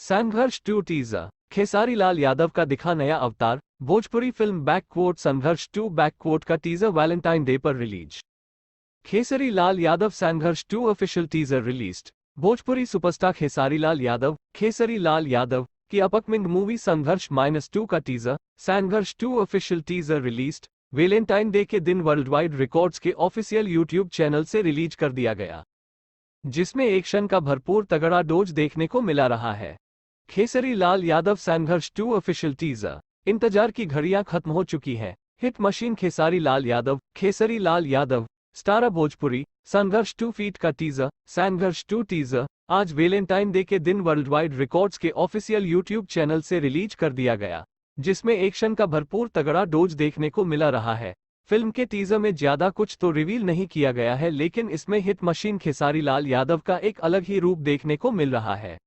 संघर्ष 2 टीजर। खेसारी लाल यादव का दिखा नया अवतार। भोजपुरी फिल्म बैकवोट संघर्ष 2 बैकवोट का टीजर वैलेंटाइन डे पर release. Khesari Lal Yadav Sangharsh 2 official teaser released. Bhojpuri superstar Khesari Lal Yadav की अपकमिंग मूवी संघर्ष -2 का teaser Sangharsh 2 official teaser released Valentine Day के दिन वर्ल्ड वाइड रिकॉर्ड्स के ऑफिशियल यूट्यूब चैनल से रिलीज कर दिया गया, जिसमें एक्शन का भरपूर तगड़ा डोज देखने को मिला रहा है। Khesari Lal Yadav Sangharsh 2 official teaser. इंतजार की घड़ियां खत्म हो चुकी हैं। Hit machine Khesari Lal Yadav star Bhojpuri संघर्ष 2 फीट का टीजर संघर्ष 2 टीजर आज वैलेंटाइन डे के दिन वर्ल्ड वाइड रिकॉर्ड्स के ऑफिशियल यूट्यूब चैनल से रिलीज कर दिया गया, जिसमें एक्शन का भरपूर तगड़ा डोज देखने को मिला रहा है। फिल्म के टीजर में ज्यादा कुछ तो रिवील नहीं किया गया है, लेकिन इसमें हिट मशीन खेसारी लाल यादव का एक अलग ही रूप देखने को मिल रहा है।